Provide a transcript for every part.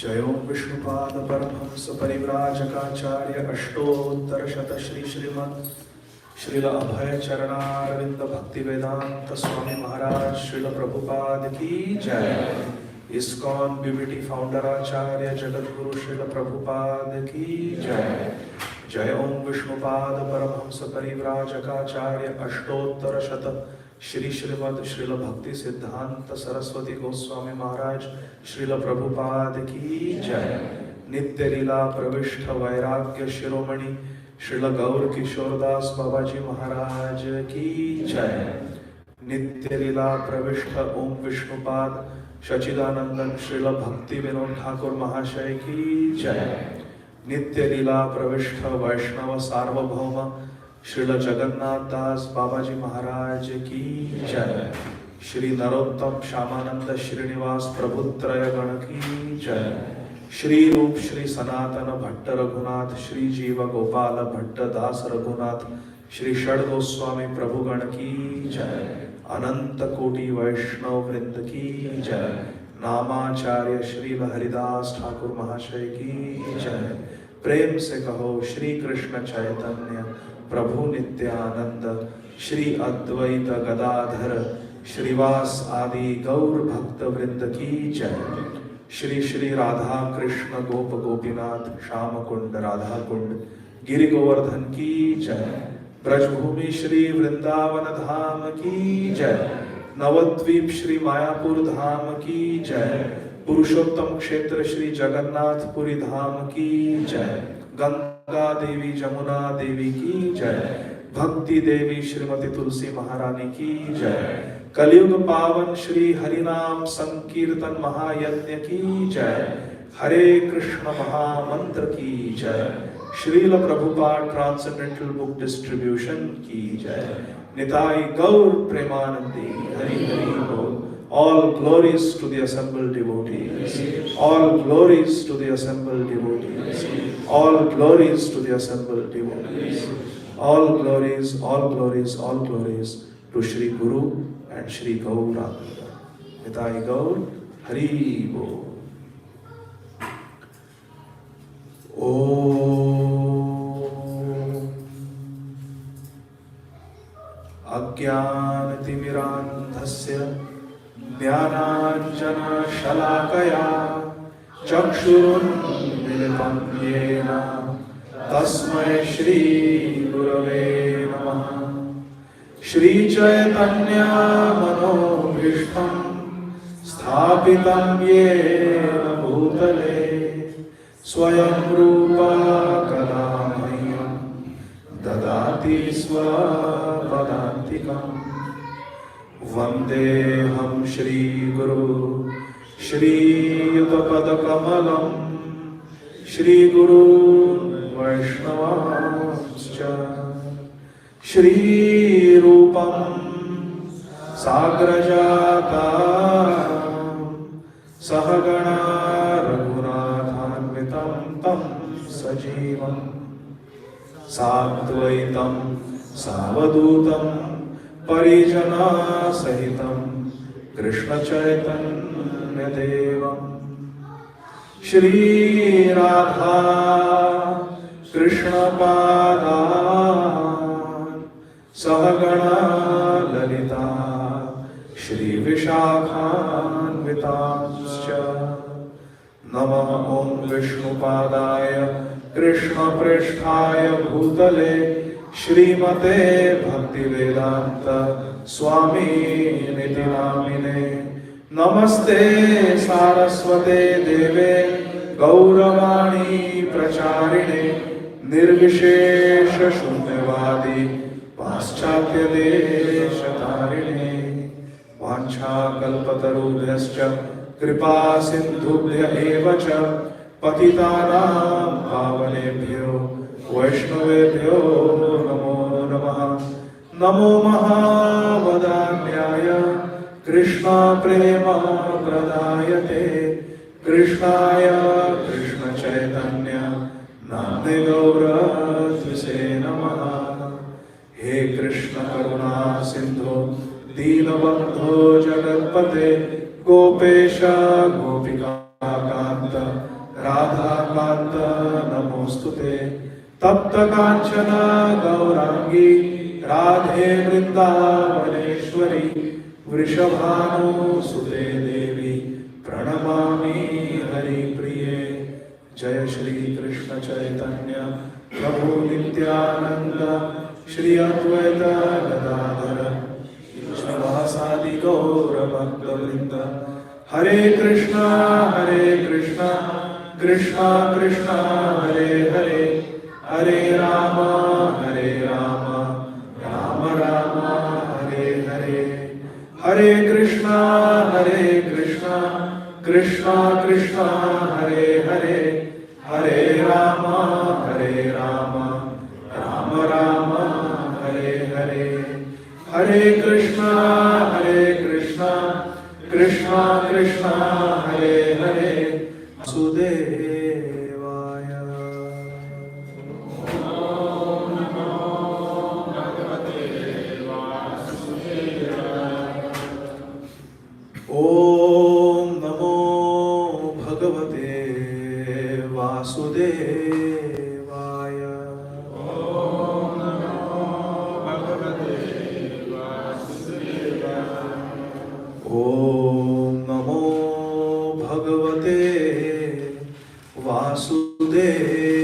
जय ओं विष्णुपाद परमहंस परिव्राजकाचार्य अष्टोत्तर शत श्री श्रीमद श्रील अभय चरणारविंद भक्ति वेदांत स्वामी महाराज श्रील प्रभुपाद की जय। इस्कॉन बीबीटी फाउंडर आचार्य जगत गुरु श्रील प्रभुपाद की जय। जय ओं विष्णुपाद परमहंस परिव्राजकाचार्य अष्टोत्तर शत श्री श्रीमद श्रील भक्ति सिद्धांत सरस्वती गोस्वामी महाराज श्रील प्रभुपाद की जय। नित्य लीला प्रविष्ट वैराग्य शिरोमणि श्रील गौर किशोरदास बाबाजी महाराज की जय। नित्य लीला प्रविष्ट ओम विष्णुपाद सचिदानंदन श्रील भक्ति विनोद ठाकुर महाशय की जय। नित्य लीला प्रविष्ट वैष्णव सार्वभौम श्रील जगन्नाथ दास बाबाजी महाराज की जय। श्री नरोत्तम श्यामानंद श्रीनिवास प्रभुत्रय गण की जय। श्री रूप श्री सनातन भट्ट रघुनाथ श्री जीव गोपाल भट्ट दास रघुनाथ श्री षड गोस्वामी प्रभु गण की जय। अनंत कोटि वैष्णव वृंद की जय। नामाचार्य श्रील हरिदास ठाकुर महाशय की जय। प्रेम से कहो श्री कृष्ण चैतन्य प्रभु नित्यानंद श्री अद्वैत गदाधर श्रीवास आदि गौर भक्त वृंद की जय। श्री श्री राधा कृष्ण गोप गोपीनाथ श्याम कुंड राधा कुंड गिरि गोवर्धन की जय। ब्रजभूमि श्री वृंदावन धाम की जय। नवद्वीप श्री मायापुर धाम की जय। पुरुषोत्तम क्षेत्र श्री जगन्नाथपुरी धाम की जय। गंगा देवी जमुना देवी की जय। भक्ति देवी श्रीमती तुलसी महारानी की जय। कलयुग पावन श्री हरिनाम संकीर्तन महायज्ञ की जय। हरे कृष्ण महामंत्र की जय। Srila Prabhupada transcendental book distribution की जय। निताई गौर प्रेमानंदी हरि हरि बोल। All glories to the assembled devotees. All glories to the assembled devotees. All glories to the assembled devotees. All glories, all glories, all glories to Shri Guru and Shri Gauranga. Nitai Gaur Hari Bo. Om Ajnanatimirandhasya ज्ञानाञ्जन शलाकया चक्षुरुन्मिलितं येन तस्मै श्री गुरवे नमः। श्री चैतन्य मनोभीष्टं स्थापितं येन भूतले स्वयं रूपा कदा मह्यं ददाति स्वपदान्तिकम्। वन्देऽहं श्रीगुरु श्रीयुतपदकमलं श्रीगुरून् वैष्णवांश्च। श्रीरूपं साग्रजातं सहगणा रघुनाथान्वितं तं सजीवं साद्वैतं सावधूतं परिजना सहितं कृष्ण चैतन्य देवं। श्री राधा कृष्ण पादान् सहगणा ललिता श्री विशाखान्वितांश्च। नमः ओं विष्णुपादाय कृष्ण पृष्ठाय भूतले श्रीमते भक्ति वेदांत स्वामी निति नामिने। नमस्ते सारस्वते देवे गौरवाणी प्रचारिणे निर्विशेष शून्यवादी पाश्चात्य देशतारिणे। वाञ्छाकल्पतरुभ्यश्च कृपा सिन्धुभ्य एव च पतितानां पावनेभ्यो वैष्णवेभ्यो नमो नमः। नमो महावदान्याय कृष्ण प्रेम प्रदायते कृष्णाय कृष्ण चैतन्य नाम्ने गौरत्विषे नमः। हे कृष्ण करुणा सिंधु दीनबन्धो जगत्पते गोपेश गोपिका कान्त राधाकान्त नमोस्तुते तप्त कांचन गौरांगी राधे वृंदावनेश्वरी वृषभानुसुते देवी प्रणमामि हरिप्रिये। जय श्री कृष्ण चैतन्य प्रभु नित्यानंद श्री अद्वैत गदाधर श्रीवासादि गौर भक्तवृंद। हरे कृष्णा कृष्णा कृष्णा हरे हरे, हरे राम राम राम हरे हरे। हरे कृष्णा कृष्णा कृष्णा हरे हरे, हरे राम राम राम हरे हरे। हरे कृष्णा कृष्णा कृष्णा हरे हरे वासुदेवाय। ओम नमो भगवते वासुदेवाय। ओम नमो भगवते वासुदेवाय।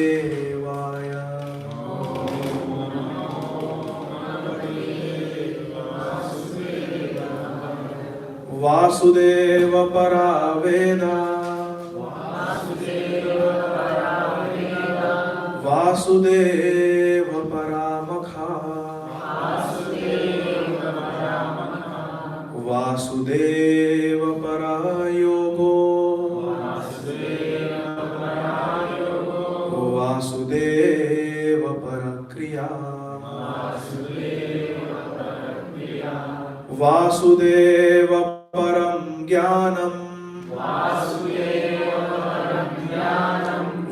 वासुदेव परा वेदा, वासुदेव परामखा, वासुदेव परा योगो, वासुदेव परक्रिया, वासुदेव परम ज्ञानम,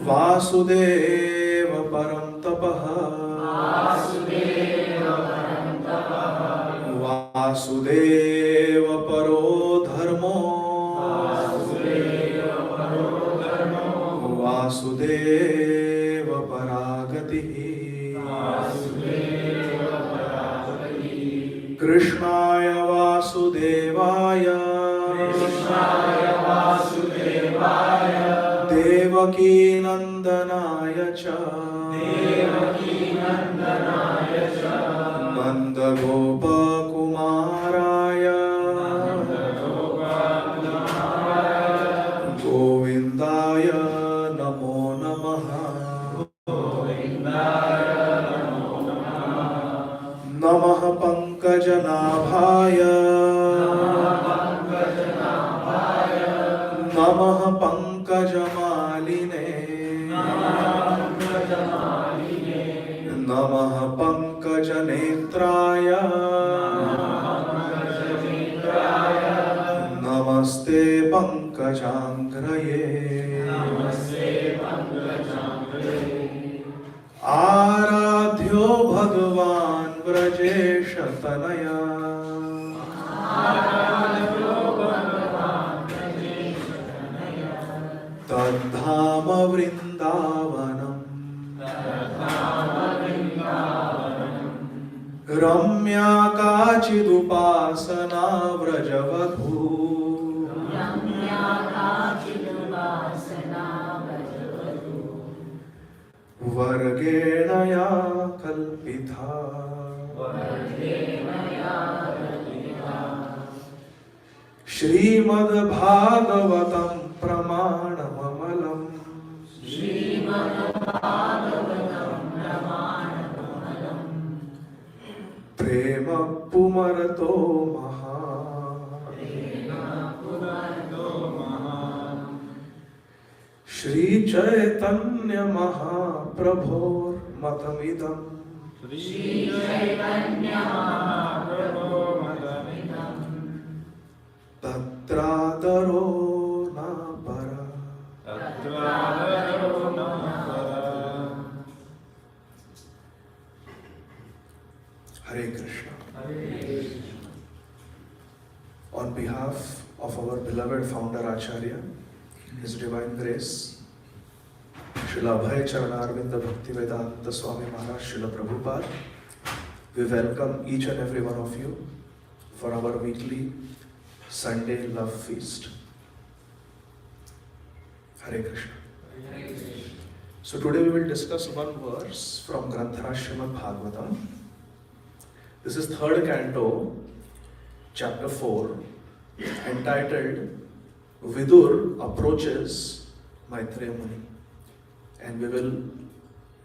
वासुदेव परम तपः, वासुदेव परो धर्मो, वासुदेव परागतिः। कृष्णाय वासुदेवाय देवकी नंदनाय च नंदगोपकुमाराय गोविन्दाय नमो नमः। नमः पंकजनाभाय, नमः पंकजमालिने, नमः पंकजनेत्राय, नमस्ते पंकजांघ्रये। आराध्यो भगवान् व्रजेश तनया, तद्धाम वृन्दावनम्। रम्या काचिदुपासना व्रजवधू, वर्गेण या कल्पिता। श्रीमद्भागवतं प्रमाणममलम्, प्रेम पुमरतो महा। श्री चैतन्य महाप्रभोर्मतमिदम्, तत्रादरो न परा। Hare Krishna. On behalf of our beloved founder Acharya, His Divine Grace, Srila Abhay Charanarvinda Bhaktivedanta Swami Maharaj Srila Prabhupada. We welcome each and every one of you for our weekly Sunday Love Feast. Hare Krishna. So today we will discuss one verse from Gadadhar Srimad Bhagavatam. This is third canto, chapter 4, entitled Vidur Approaches Maitreya Muni. And we will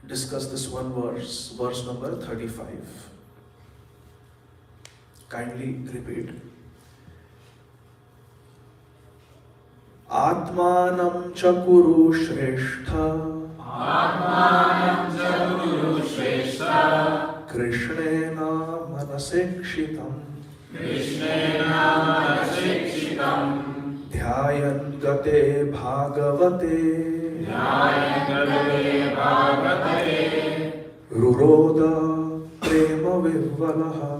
discuss this one verse, verse number 35. Kindly repeat. Atmanam chakuru shrestha Krishnena manasekshitam Dhyayan gate bhagavate Ruroda prema vivalaha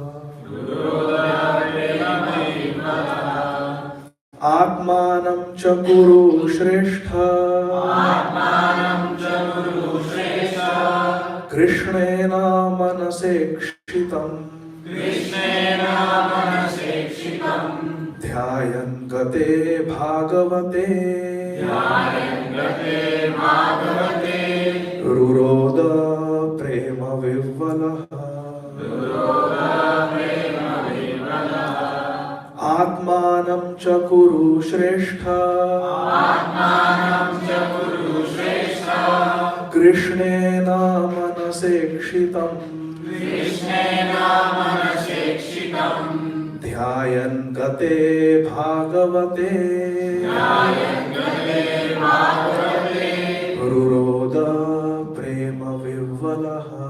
Atmanam chakuru shrestha Krishnena manasekshitam Dhyayan gate bhagavate Ruroda prema vivalaha Atmanam chakuru shrestha Krishnena manasekshitam Dhyayan gate bhagavate Ruroda prema vivalaha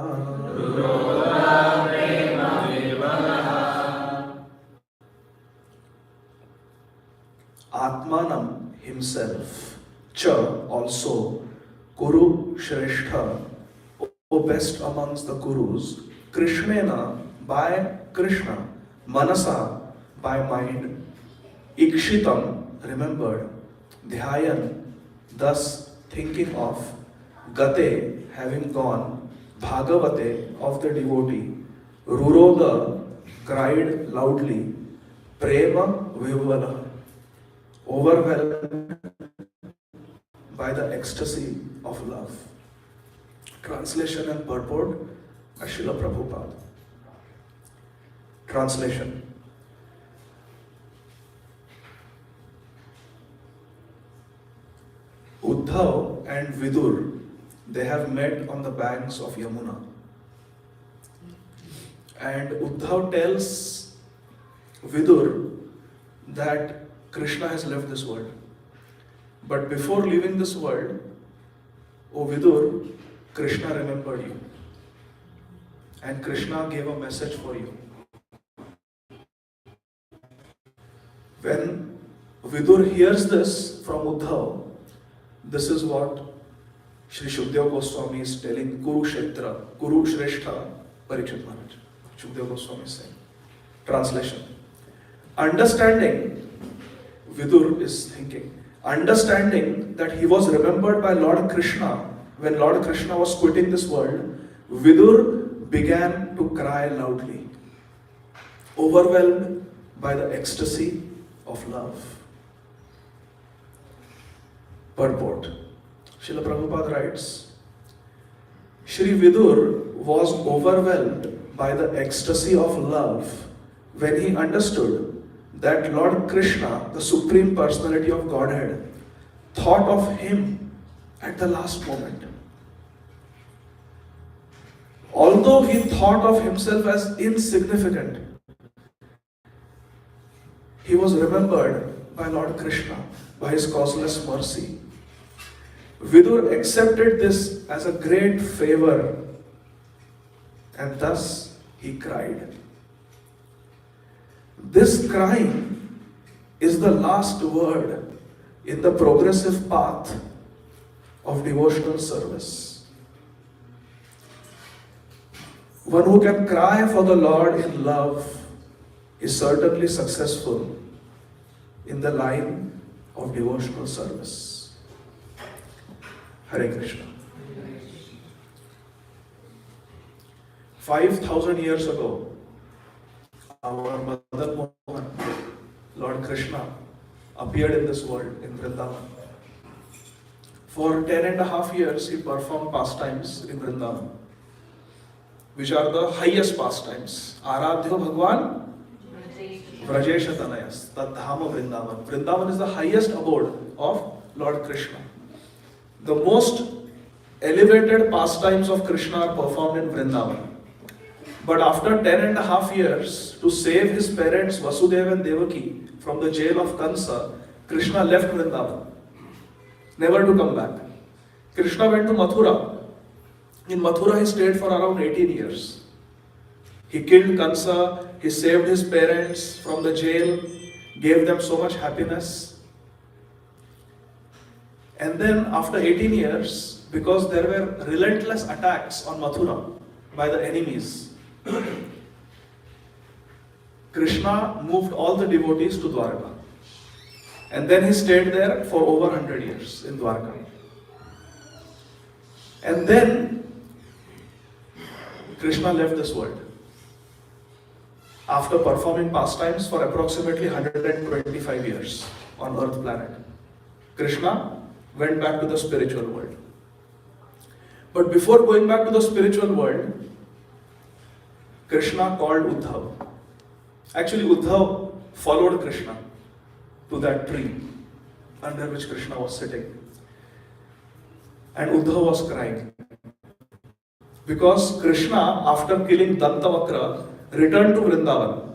Atmanam himself, cha also, Kuru Shrestha, O best amongst the Kurus, Krishnena by Krishna, Manasa by mind, Ikshitam remembered, Dhyayan thus thinking of, Gate having gone, Bhagavate of the devotee, Ruroda cried loudly, Prema Vivala overwhelmed by the ecstasy of love. Translation and purport by Srila Prabhupada. Translation. Uddhav and Vidur, they have met on the banks of Yamuna. And Uddhav tells Vidur that Krishna has left this world. But before leaving this world, O Vidur, Krishna remembered you. And Krishna gave a message for you. When Vidur hears this from Uddhav, this is what Sri Shukdeva Goswami is telling Kuru Shrestha Parikshit Maharaj. Shukdeva Goswami is saying. Translation. Understanding, Vidur is thinking, understanding that he was remembered by Lord Krishna when Lord Krishna was quitting this world, Vidur began to cry loudly, overwhelmed by the ecstasy of love. Purport. Srila Prabhupada writes, Shri Vidur was overwhelmed by the ecstasy of love when he understood that Lord Krishna, the Supreme Personality of Godhead, thought of him at the last moment. Although he thought of himself as insignificant, he was remembered by Lord Krishna, by his causeless mercy. Vidur accepted this as a great favor, and thus he cried. This crying is the last word in the progressive path of devotional service. One who can cry for the Lord in love is certainly successful in the line of devotional service. Hare Krishna. 5,000 years ago, our Mother Mohan, Lord Krishna, appeared in this world in Vrindavan. For 10.5 years, he performed pastimes in Vrindavan, which are the highest pastimes. Aradhyo Bhagwan Vrajesha Tanayas, Tadhama Vrindavan. Vrindavan is the highest abode of Lord Krishna. The most elevated pastimes of Krishna are performed in Vrindavan. But after 10.5 years, to save his parents Vasudeva and Devaki from the jail of Kansa, Krishna left Vrindavan, never to come back. Krishna went to Mathura. In Mathura, he stayed for around 18 years. He killed Kansa, he saved his parents from the jail, gave them so much happiness. And then after 18 years, because there were relentless attacks on Mathura by the enemies, Krishna moved all the devotees to Dwarka. And then he stayed there for over 100 years in Dwarka. And then Krishna left this world after performing pastimes for approximately 125 years on Earth planet. Krishna went back to the spiritual world. But before going back to the spiritual world, Krishna called Uddhav. Actually, Uddhav followed Krishna to that tree under which Krishna was sitting. And Uddhav was crying. Because Krishna, after killing Dantavakra, returned to Vrindavan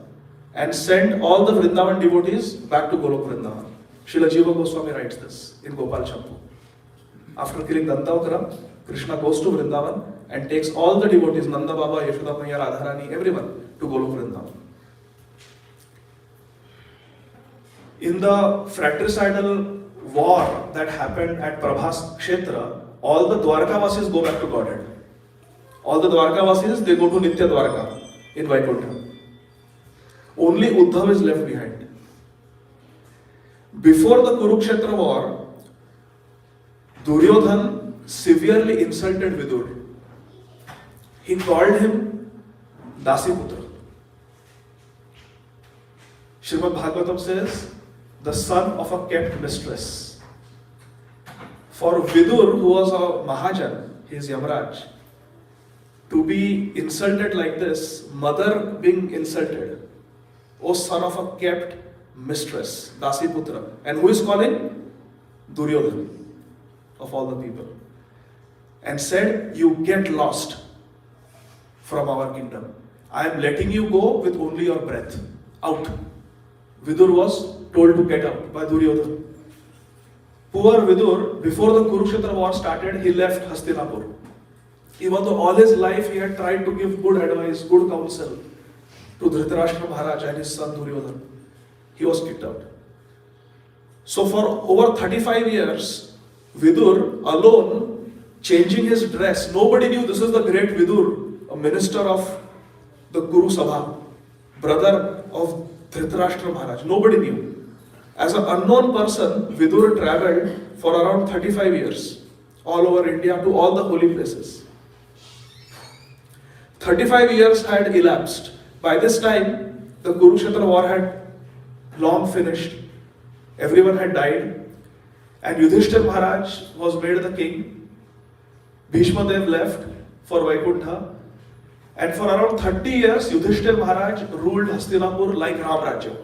and sent all the Vrindavan devotees back to Golok Vrindavan. Srila Jiva Goswami writes this in Gopal Champu. After killing Dantavakra, Krishna goes to Vrindavan and takes all the devotees, Nanda Baba, Yashoda Maiya, Radharani, everyone, to Golok Vrindavan. In the fratricidal war that happened at Prabhas Kshetra, all the Dwarkavasis go back to Godhead. All the Dwarkavasis, they go to Nitya Dwarka in Vaikuntha. Only Uddhav is left behind. Before the Kurukshetra war, Duryodhan severely insulted Vidur. He called him Dasiputra. Srimad Bhagavatam says, the son of a kept mistress. For Vidur, who was a Mahajan, he is Yamraj, to be insulted like this, mother being insulted, O son of a kept mistress, Dasiputra. And who is calling? Duryodhan, of all the people. And said, you get lost from our kingdom. I am letting you go with only your breath. Out. Vidur was told to get out by Duryodhan. Poor Vidur, before the Kurukshetra war started, he left Hastinapur. Even though all his life he had tried to give good advice, good counsel to Dhritarashtra Maharaj and his son Duryodhan, he was kicked out. So for over 35 years, Vidur alone, changing his dress, nobody knew this is the great Vidur, a minister of the Kuru Sabha, brother of Dhritarashtra Maharaj. Nobody knew. As an unknown person, Vidur travelled for around 35 years all over India to all the holy places. 35 years had elapsed. By this time, the Kurukshetra war had long finished. Everyone had died. And Yudhishthir Maharaj was made the king. Bhishma Dev left for Vaikuntha. And for around 30 years, Yudhishthir Maharaj ruled Hastinapur like Ram Rajya.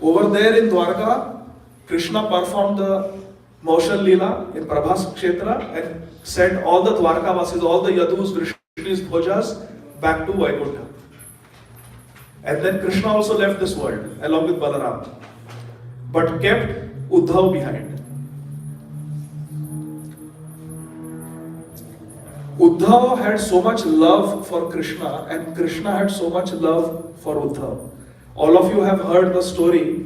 Over there in Dwarka, Krishna performed the Maushal Leela in Prabhas Kshetra and sent all the Dwarkavasis, all the Yadus, Vrishnis, Bhojas back to Vaikuntha. And then Krishna also left this world along with Balaram, but kept Uddhav behind. Uddhav had so much love for Krishna and Krishna had so much love for Uddhav. All of you have heard the story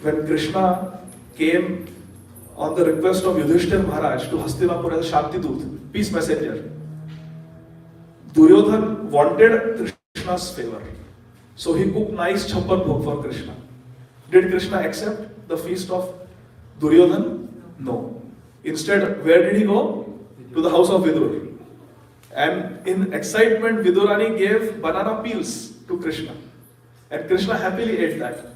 when Krishna came on the request of Yudhishthir Maharaj to Hastinapur as Shantidut, peace messenger. Duryodhan wanted Krishna's favor. So he cooked nice champan bhog for Krishna. Did Krishna accept the feast of Duryodhan? No. Instead, where did he go? To the house of Vidur. And in excitement, Vidurani gave banana peels to Krishna. And Krishna happily ate that.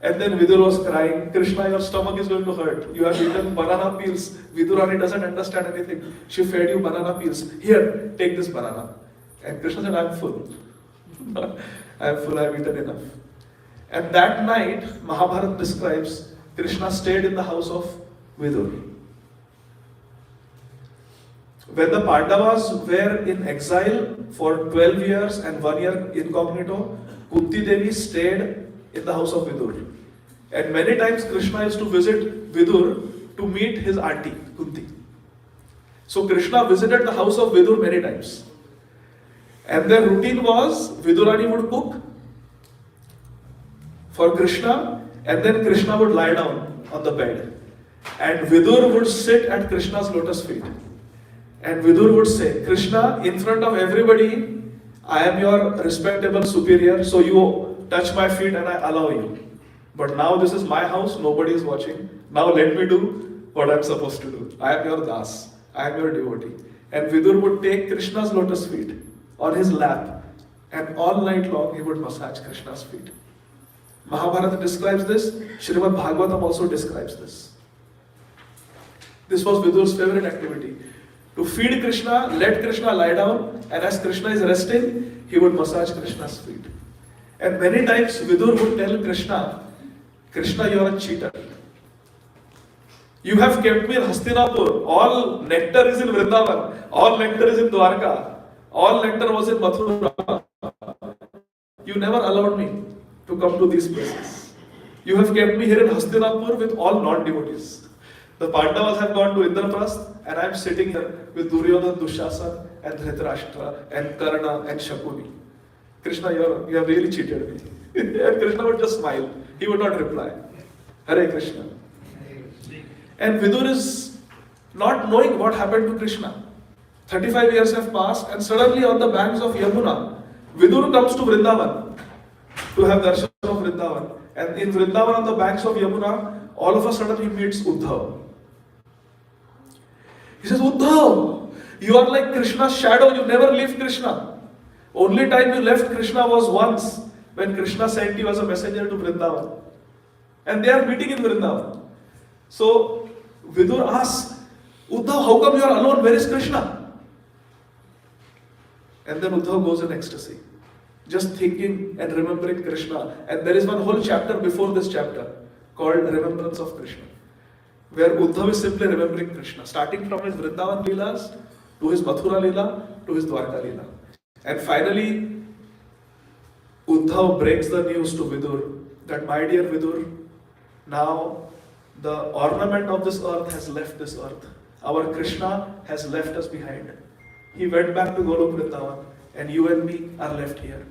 And then Vidur was crying, Krishna, your stomach is going to hurt. You have eaten banana peels. Vidurani doesn't understand anything. She fed you banana peels. Here, take this banana. And Krishna said, I'm full. I'm full, I've eaten enough. And that night, Mahabharata describes, Krishna stayed in the house of Vidur. When the Pandavas were in exile for 12 years and 1 year incognito, Kunti Devi stayed in the house of Vidur. And many times Krishna used to visit Vidur to meet his auntie, Kunti. So Krishna visited the house of Vidur many times. And their routine was, Vidurani would cook for Krishna, and then Krishna would lie down on the bed. And Vidur would sit at Krishna's lotus feet. And Vidur would say, Krishna, in front of everybody, I am your respectable superior, so you touch my feet and I allow you. But now this is my house, nobody is watching. Now let me do what I am supposed to do. I am your das, I am your devotee. And Vidur would take Krishna's lotus feet on his lap, and all night long he would massage Krishna's feet. Mahabharata describes this, Srimad Bhagavatam also describes this. This was Vidur's favorite activity. To feed Krishna, let Krishna lie down, and as Krishna is resting, he would massage Krishna's feet. And many times Vidur would tell Krishna, Krishna, you are a cheater. You have kept me in Hastinapur. All nectar is in Vrindavan. All nectar is in Dwarka. All nectar was in Mathura. You never allowed me to come to these places. You have kept me here in Hastinapur with all non-devotees. The Pandavas have gone to Indraprasth, and I am sitting here with Duryodhan, Dushasan, and Dhritarashtra, and Karna, and Shakuni. Krishna, you have really cheated me. And Krishna would just smile. He would not reply. Hare Krishna. And Vidur is not knowing what happened to Krishna. 35 years have passed, and suddenly on the banks of Yamuna, Vidur comes to Vrindavan to have darshan of Vrindavan. And in Vrindavan on the banks of Yamuna, all of a sudden he meets Uddhav. He says, Uddhav, you are like Krishna's shadow, you never leave Krishna. Only time you left Krishna was once, when Krishna sent you as a messenger to Vrindavan. And they are meeting in Vrindavan. So Vidur asks, Uddhav, how come you are alone? Where is Krishna? And then Uddhav goes in ecstasy, just thinking and remembering Krishna. And there is one whole chapter before this chapter called Remembrance of Krishna, where Uddhav is simply remembering Krishna, starting from his Vrindavan Leelas, to his Mathura Leela, to his Dwarka Leela. And finally, Uddhav breaks the news to Vidur that, my dear Vidur, now the ornament of this earth has left this earth. Our Krishna has left us behind. He went back to Golok Vrindavan, and you and me are left here.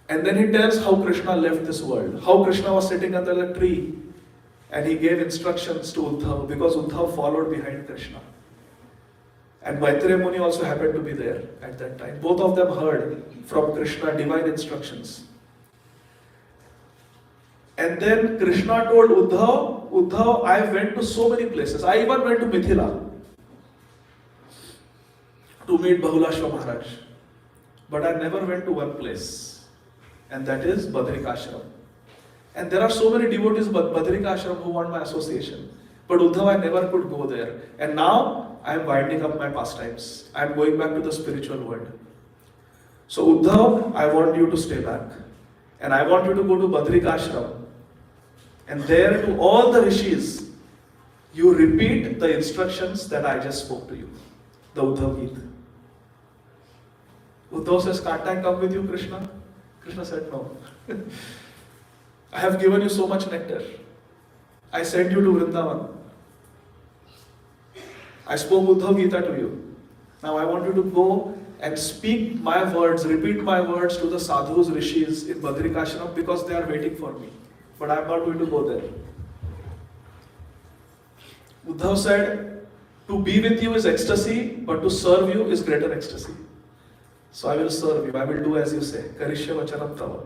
And then he tells how Krishna left this world, how Krishna was sitting under the tree, and he gave instructions to Uddhav because Uddhav followed behind Krishna. And Maitreya Muni also happened to be there at that time. Both of them heard from Krishna divine instructions. And then Krishna told Uddhav, Uddhav, I went to so many places. I even went to Mithila to meet Bahulashva Maharaj. But I never went to one place, and that is Badrikashram. And there are so many devotees of Badrikashram who want my association. But Uddhav, I never could go there. And now I am winding up my pastimes. I am going back to the spiritual world. So Uddhav, I want you to stay back. And I want you to go to Badrikashram. And there to all the rishis, you repeat the instructions that I just spoke to you. The Uddhav Geet. Uddhav says, can't I come with you, Krishna? Krishna said, no. I have given you so much nectar. I sent you to Vrindavan. I spoke Uddhav Gita to you. Now I want you to go and speak my words, repeat my words to the sadhus, rishis in Badrikashram because they are waiting for me. But I am not going to go there. Uddhav said, to be with you is ecstasy, but to serve you is greater ecstasy. So I will serve you. I will do as you say. Karishya vachanam tava.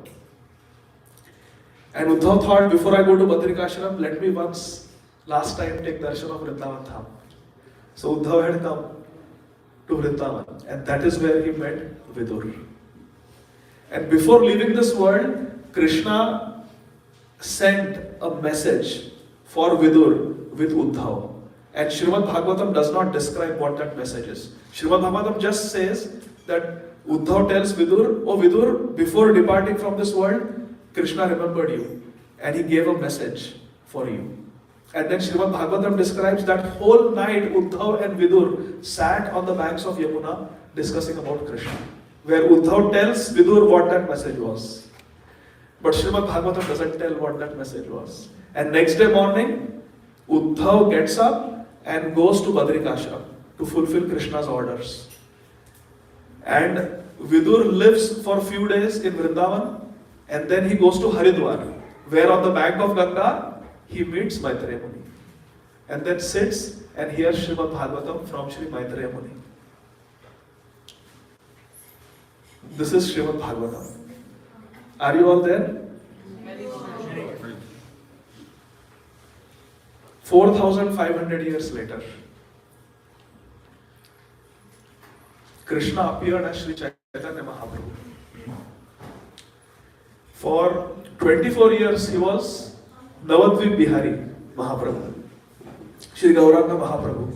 And Uddhav thought, before I go to Badrikashram, let me last time take darshan of Vrindavan Dham. So Uddhav had come to Vrindavan, and that is where he met Vidur. And before leaving this world, Krishna sent a message for Vidur with Uddhav. And Srimad Bhagavatam does not describe what that message is. Srimad Bhagavatam just says that Uddhav tells Vidur, "Oh Vidur, before departing from this world, Krishna remembered you and he gave a message for you." And then Srimad Bhagavatam describes that whole night Uddhav and Vidur sat on the banks of Yamuna discussing about Krishna, where Uddhav tells Vidur what that message was. But Srimad Bhagavatam doesn't tell what that message was. And next day morning, Uddhav gets up and goes to Badrikashram to fulfill Krishna's orders. And Vidur lives for a few days in Vrindavan, and then he goes to Haridwar, where on the bank of Ganga, he meets Maitreya Muni. And then sits and hears Srimad Bhagavatam from Sri Maitreya Muni. This is Srimad Bhagavatam. Are you all there? 4,500 years later, Krishna appeared as Sri Chaitanya Mahaprabhu. For 24 years he was Navadvip Bihari Mahaprabhu, Sri Gauranga Mahaprabhu.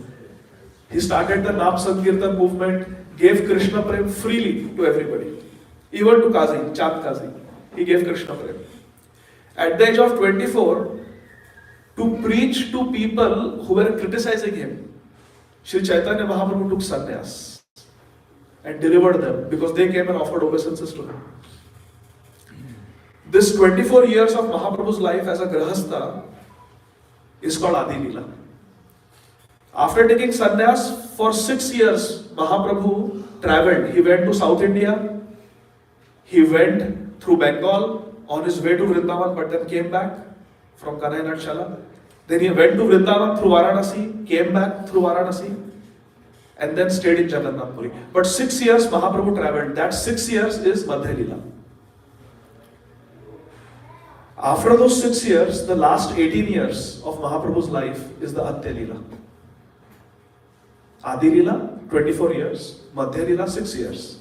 He started the Nam Sankirtan movement, gave Krishna Prem freely to everybody. Even to Kazi, Chand Kazi, he gave Krishna Prem. At the age of 24, to preach to people who were criticizing him, Sri Chaitanya Mahaprabhu took sannyas and delivered them because they came and offered obeisances to him. This 24 years of Mahaprabhu's life as a Grahastha is called Adi Leela. After taking sannyas for 6 years, Mahaprabhu travelled. He went to South India, he went through Bengal on his way to Vrindavan, but then came back from Kanai Natshala. Then he went to Vrindavan through Varanasi, came back through Varanasi, and then stayed in Jagannath Puri. But 6 years Mahaprabhu travelled. That 6 years is Madhya Leela. After those 6 years, the last 18 years of Mahaprabhu's life is the Antya Leela. Adi Leela, 24 years. Madhya Leela, 6 years.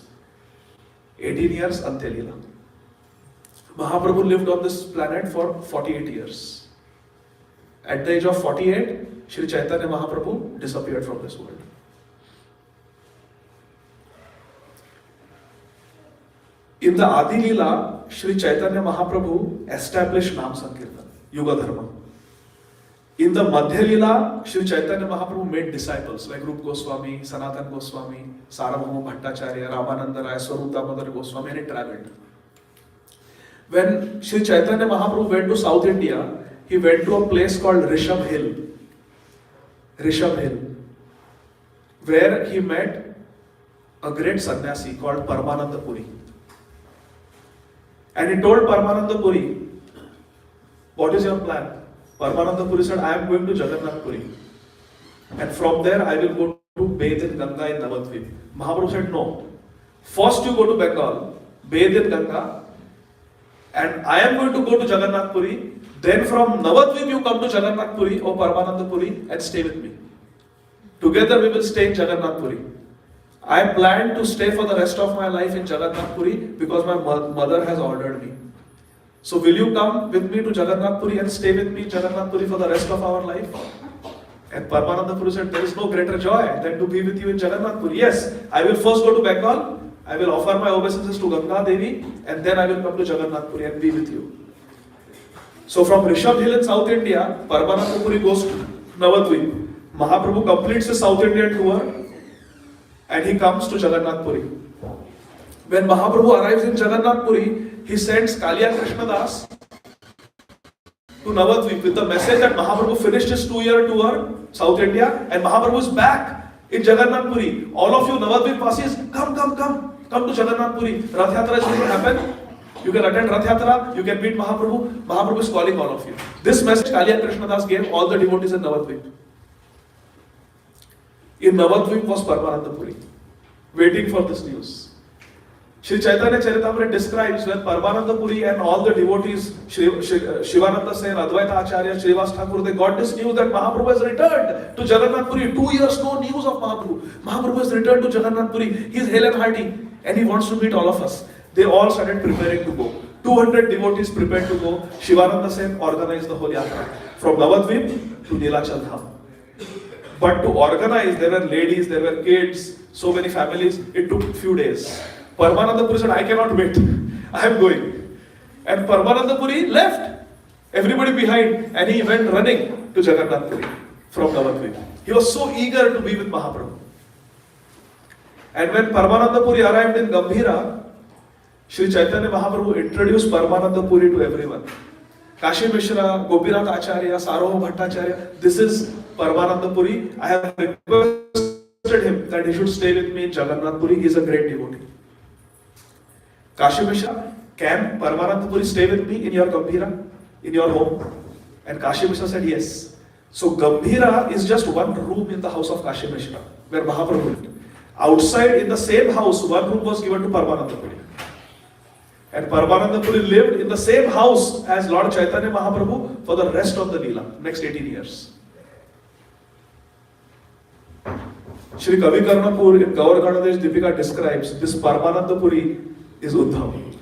18 years, Antya Leela. Mahaprabhu lived on this planet for 48 years. At the age of 48, Sri Chaitanya Mahaprabhu disappeared from this world. In the Adi Leela, Sri Chaitanya Mahaprabhu established Nam Sankirtan, Yuga Dharma. In the Madhya Leela, Sri Chaitanya Mahaprabhu made disciples like Rup Goswami, Sanatan Goswami, Sarabhama Bhattacharya, Ramananda Rai, Swarup Damodar Goswami, and he travelled. When Sri Chaitanya Mahaprabhu went to South India, he went to a place called Rishabh Hill, where he met a great sannyasi called Paramananda Puri. And he told Paramananda Puri, "What is your plan?" Paramananda Puri said, "I am going to Jagannath Puri. And from there I will go to bathe in Ganga in Navadvip." Mahaprabhu said, "No. First you go to Bengal, bathe in Ganga, and I am going to go to Jagannath Puri. Then from Navadvip you come to Jagannath Puri or Paramananda Puri and stay with me. Together we will stay in Jagannath Puri. I plan to stay for the rest of my life in Jagannath Puri because my mother has ordered me. So will you come with me to Jagannath Puri and stay with me in Jagannath Puri for the rest of our life?" And Paramananda Puri said, "There is no greater joy than to be with you in Jagannath Puri. Yes, I will first go to Bengal, I will offer my obeisances to Ganga Devi, and then I will come to Jagannath Puri and be with you." So from Rishabh Hill in South India, Paramananda Puri goes to Navadvip. Mahaprabhu completes his South Indian tour and he comes to Jagannath Puri. When Mahaprabhu arrives in Jagannath Puri, he sends Kaliya Krishna Das to Navadvip with the message that Mahaprabhu finished his 2-year tour, South India, and Mahaprabhu is back in Jagannath Puri. All of you Navadvip Vasis, come to Jagannath Puri. Rath Yatra is going to happen. You can attend Rath Yatra, you can meet Mahaprabhu. Mahaprabhu is calling all of you. This message Kaliya Krishna Das gave all the devotees in Navadvip. In Navadvip was Paramananda Puri, waiting for this news. Sri Chaitanya Charitamrita describes when Paramananda Puri and all the devotees, Shivananda Sen, Advaita Acharya, Srivas Thakur, they got this news that Mahaprabhu has returned to Jagannath Puri. 2 years, no news of Mahaprabhu. Mahaprabhu has returned to Jagannath Puri. He is hale and hearty and he wants to meet all of us. They all started preparing to go. 200 devotees prepared to go. Shivananda Sen organized the whole yatra from Navadvip to Nilachal Dham. But to organize, there were ladies, there were kids, so many families. It took few days. Paramananda Puri said, I cannot wait. I am going. And Paramananda Puri left everybody behind and he went running to Jagannath Puri from Navadvip. He was so eager to be with Mahaprabhu. And when Paramananda Puri arrived in Gambhira, Sri Chaitanya Mahaprabhu introduced Paramananda Puri to everyone. Kashi Mishra, Gopinath Acharya, Saroha Bhattacharya, this is Paramananda Puri. I have requested him that he should stay with me in Jagannath Puri. He is a great devotee. Kashi Mishra, can Paramananda Puri stay with me in your Gambhira, in your home? And Kashi Mishra said yes. So Gambhira is just one room in the house of Kashi Mishra, where Mahaprabhu lived. Outside in the same house, one room was given to Paramananda Puri. And Paramananda Puri lived in the same house as Lord Chaitanya Mahaprabhu for the rest of the Leela, next 18 years. Shri Kavi Karnapur in Gaur Ganadesh Deepika describes this Paramananda Puri is Uddhav.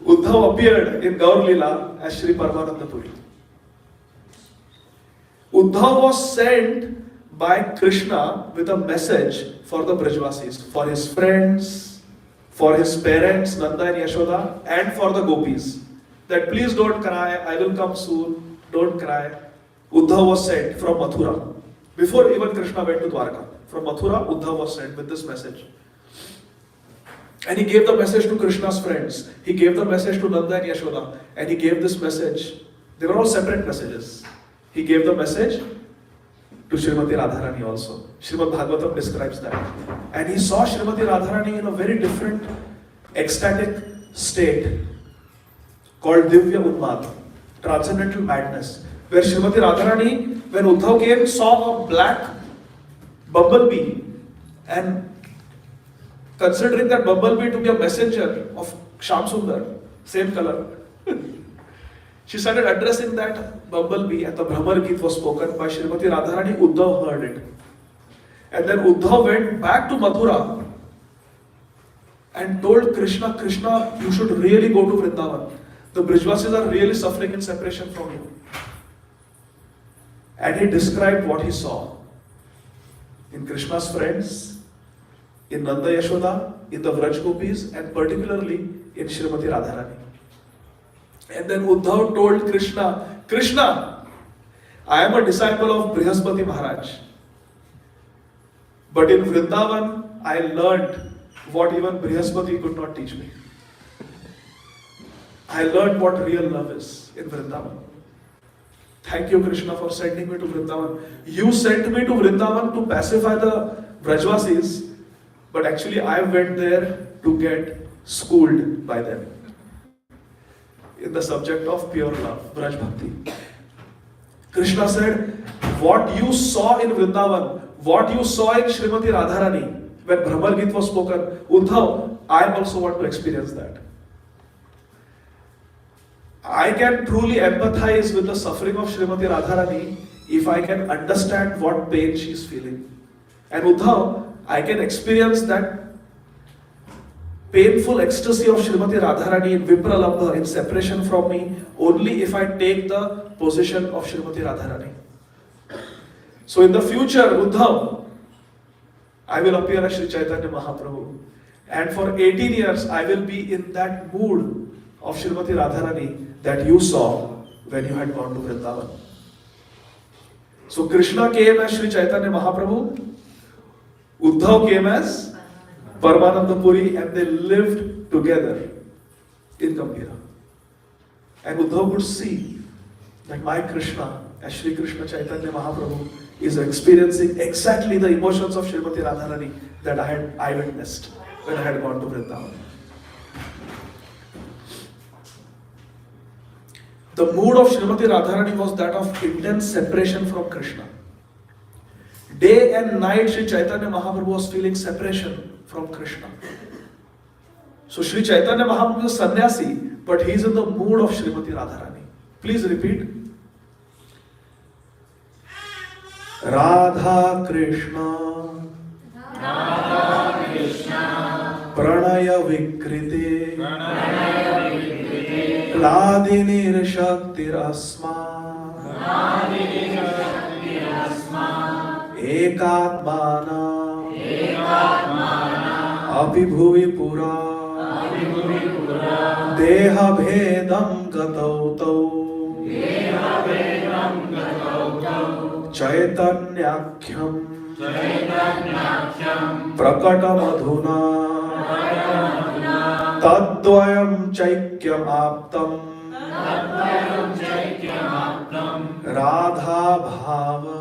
Uddhav appeared in Gaur Leela as Shri Paramananda Puri. Uddhav was sent by Krishna with a message for the Brajvasis, for his friends, for his parents, Nanda and Yashoda, and for the gopis. That please don't cry, I will come soon, don't cry. Uddhav was sent from Mathura. Before even Krishna went to Dwarka. From Mathura, Uddhav was sent with this message. And he gave the message to Krishna's friends. He gave the message to Nanda and Yashoda. And he gave this message. They were all separate messages. He gave the message to Srimati Radharani also. Srimad Bhagavatam describes that. And he saw Srimati Radharani in a very different, ecstatic state called Divya Unmad, transcendental madness. Where Srimati Radharani, when Uddhav came, saw a black bumblebee and considering that bumblebee to be a messenger of Shyam Sundar, same color, she started addressing that bumblebee and the Brahmar Geet was spoken by Srimati Radharani. Uddhav heard it. And then Uddhav went back to Mathura and told Krishna, Krishna, you should really go to Vrindavan. The Brijvasis are really suffering in separation from you. And he described what he saw in Krishna's friends, in Nanda Yashoda, in the Vraj Gopis, and particularly in Srimati Radharani. And then Uddhav told Krishna, Krishna, I am a disciple of Brihaspati Maharaj. But in Vrindavan, I learned what even Brihaspati could not teach me. I learned what real love is in Vrindavan. Thank you, Krishna, for sending me to Vrindavan. You sent me to Vrindavan to pacify the Brajvasis, but actually I went there to get schooled by them in the subject of pure love, Braj Bhakti. Krishna said, what you saw in Vrindavan, what you saw in Srimati Radharani, when Brahmar Geet was spoken, Uddhav, I also want to experience that. I can truly empathize with the suffering of Srimati Radharani if I can understand what pain she is feeling. And Uddhav, I can experience that painful ecstasy of Srimati Radharani in Vipralambha, in separation from me, only if I take the position of Srimati Radharani. So in the future, Uddhav, I will appear as Sri Chaitanya Mahaprabhu. And for 18 years, I will be in that mood of Srimati Radharani that you saw when you had gone to Vrindavan. So Krishna came as Sri Chaitanya Mahaprabhu, Uddhav came as Paramananda Puri, and they lived together in Gambhira. And Uddhav could see that my Krishna, as Sri Krishna Chaitanya Mahaprabhu, is experiencing exactly the emotions of Srimati Radharani that I witnessed when I had gone to Vrindavan. The mood of Srimati Radharani was that of intense separation from Krishna. Day and night, Sri Chaitanya Mahaprabhu was feeling separation from Krishna. So Sri Chaitanya Mahaprabhu is a sannyasi, but he is in the mood of Srimati Radharani. Please repeat. Radha Krishna, Pranaya Vikrite, Ladinir Shaktir Asma, Ekatmana, Abhibhuvi Pura, Deha Bhedam Gatau Tau, Chaitanyakhyam Prakatam Adhuna Tadvayam Chaikyam Aptam Radha Bhava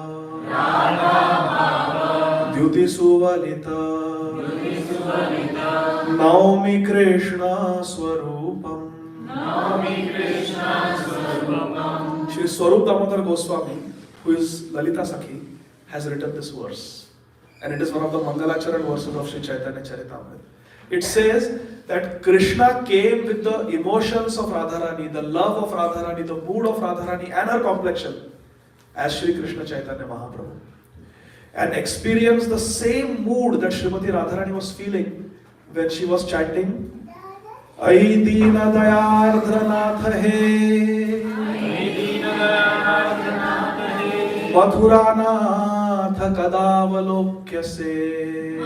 Dyuti Suvalita Naumi Krishna Swarupam. Shri Swarup Damodar Goswami, who is Lalita Sakhi, has written this verse. And it is one of the Mangalacharan verses of Sri Chaitanya Charitamrita. It says that Krishna came with the emotions of Radharani, the love of Radharani, the mood of Radharani and her complexion as Sri Krishna Chaitanya Mahaprabhu. And experienced the same mood that Srimati Radharani was feeling when she was chanting Ai Deena Dayardra He Mathuranath Kadavalokya Se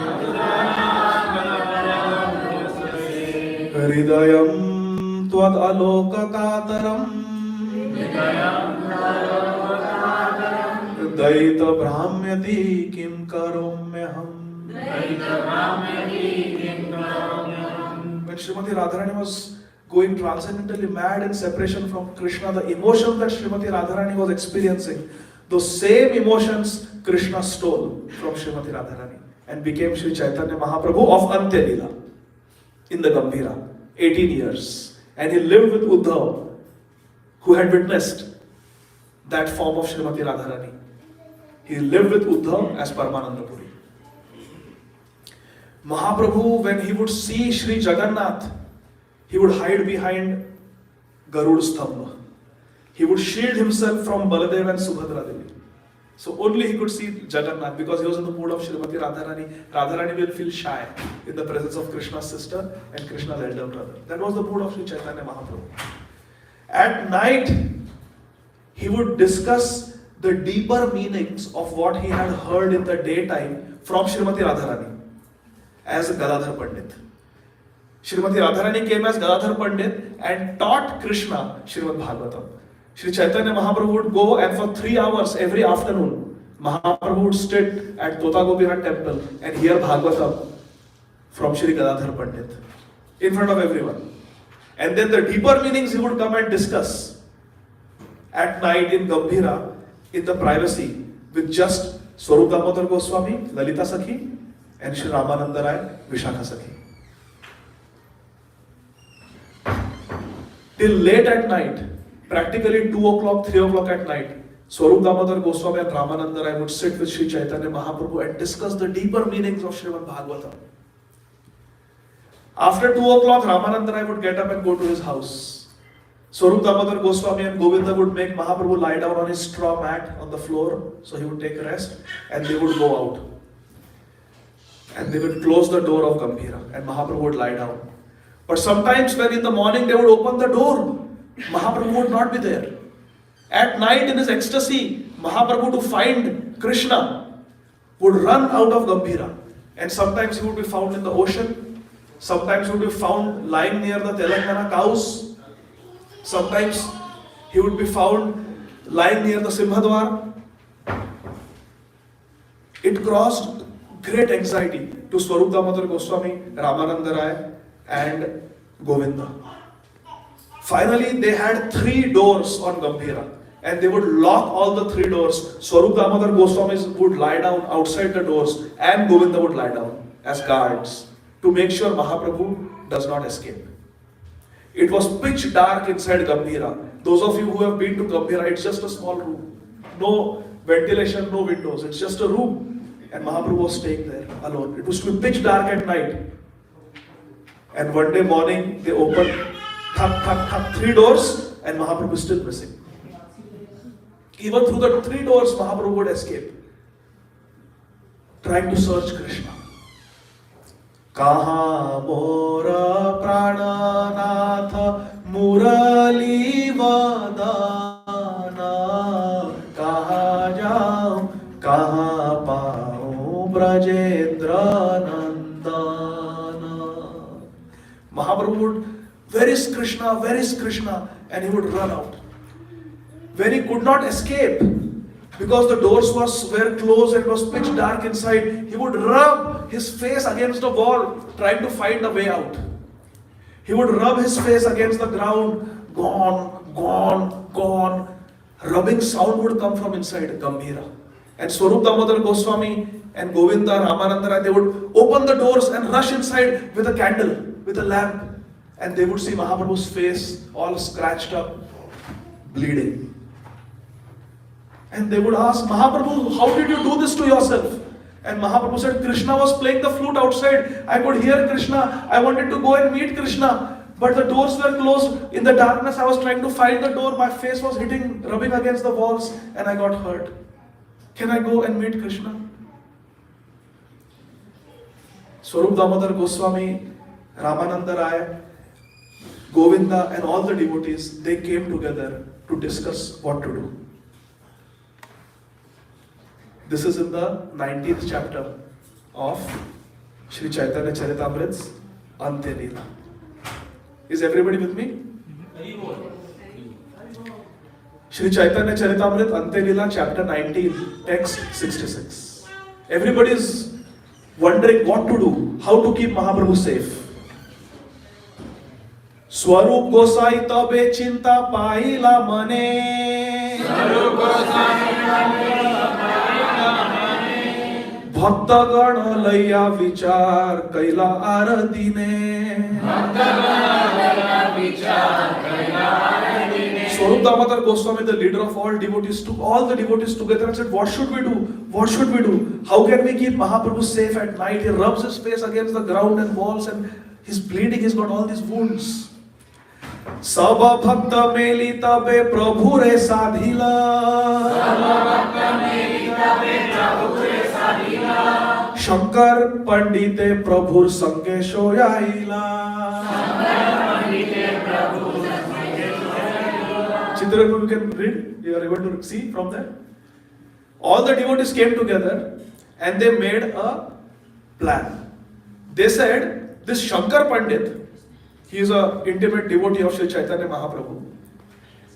Hridayam Tvad Aloka Kataram Daita Brahmyati Kim Karomyaham. When Srimati Radharani was going transcendently mad in separation from Krishna, the emotion that Srimati Radharani was experiencing, those same emotions Krishna stole from Srimati Radharani and became Sri Chaitanya Mahaprabhu of Antya Leela in the Gambhira, 18 years. And he lived with Uddhav, who had witnessed that form of Srimati Radharani. He lived with Uddhav as Paramananda Puri. Mahaprabhu, when he would see Sri Jagannath, he would hide behind Garuda Stambha. He would shield himself from Baladev and Subhadra Devi. So only he could see Jagannath because he was in the mood of Srimati Radharani. Radharani will feel shy in the presence of Krishna's sister and Krishna's elder brother. That was the mood of Sri Chaitanya Mahaprabhu. At night, he would discuss the deeper meanings of what he had heard in the daytime from Srimati Radharani as Gadadhar Pandit. Srimati Radharani came as Gadadhar Pandit and taught Krishna Srimad Bhagavatam. Sri Chaitanya Mahaprabhu would go and for 3 hours every afternoon, Mahaprabhu would sit at Tota Gopinath temple and hear Bhagavatam from Sri Gadadhar Pandit in front of everyone. And then the deeper meanings he would come and discuss at night in Gambhira, in the privacy, with just Swarup Damodar Goswami, Lalita Sakhi, and Sri Ramananda Rai, Vishakha Sakhi. Till late at night, practically 2 o'clock, 3 o'clock at night, Swarup Damodar Goswami and Ramananda Rai would sit with Sri Chaitanya Mahaprabhu and discuss the deeper meanings of Srimad Bhagavatam. After 2 o'clock, Ramananda Rai would get up and go to his house. Swarup Damodar Goswami and Govinda would make Mahaprabhu lie down on his straw mat on the floor, so he would take rest, and they would go out. And they would close the door of Gambhira, and Mahaprabhu would lie down. But sometimes when in the morning they would open the door, Mahaprabhu would not be there. At night in his ecstasy, Mahaprabhu, to find Krishna, would run out of Gambhira. And sometimes he would be found in the ocean. Sometimes he would be found lying near the Telangana cows. Sometimes he would be found lying near the Simhadwar. It caused great anxiety to Swarup Damodar Goswami, Ramananda Rai and Govinda. Finally, they had 3 doors on Gambhira and they would lock all the 3 doors. Swarup Damodar Goswami would lie down outside the doors and Govinda would lie down as guards to make sure Mahaprabhu does not escape. It was pitch dark inside Gambhira. Those of you who have been to Gambhira, it's just a small room. No ventilation, no windows. It's just a room. and Mahaprabhu was staying there alone. It was to be pitch dark at night. And one day morning, they opened three doors, and Mahaprabhu is still missing. Even through the three doors, Mahaprabhu would escape, trying to search Krishna. Kaha mora prananath murali vadana, kaha jaau kaha paau brajendra nandana. Mahaprabhu would, where is Krishna, where is Krishna? And he would run out. When he could not escape, because the doors were closed and it was pitch dark inside, he would rub his face against the wall, trying to find a way out. He would rub his face against the ground, gone, gone, gone. Rubbing sound would come from inside Gambhira. And Swarup Damodar Goswami and Govinda, Ramananda, they would open the doors and rush inside with a candle, with a lamp. And they would see Mahaprabhu's face all scratched up, bleeding. And they would ask, Mahaprabhu, how did you do this to yourself? And Mahaprabhu said, Krishna was playing the flute outside. I could hear Krishna. I wanted to go and meet Krishna. But the doors were closed. In the darkness, I was trying to find the door. My face was rubbing against the walls, and I got hurt. Can I go and meet Krishna? Swarup Damodar Goswami, Ramananda Rai, Govinda, and all the devotees, they came together to discuss what to do. This is in the 19th chapter of Sri Chaitanya Charitamrita's Ante Leela. Is everybody with me? Sri Chaitanya Charitamrita Ante Leela, chapter 19, text 66. Everybody is wondering what to do, how to keep Mahaprabhu safe. Swarup Gosai tabe chinta paila mane, Swarup Gosai भक्तगण लैया विचार कैला आरतीने. Swarup Damodar Goswami, the leader of all devotees, took all the devotees together and said, what should we do? What should we do? How can we keep Mahaprabhu safe at night? He rubs his face against the ground and walls and he's bleeding, he's got all these wounds. Saba bhakta meli tabe Prabhu re sadhila, Saba bhakta meli tabe Prabhu re sadhila, Shankar pandite Prabhur sange shoyaila, Shankar pandite Prabhur sange shoyaila. Chitra, you can read, you are able to see from there. All the devotees came together and they made a plan. They said, this Shankar Pandit, he is an intimate devotee of Sri Chaitanya Mahaprabhu.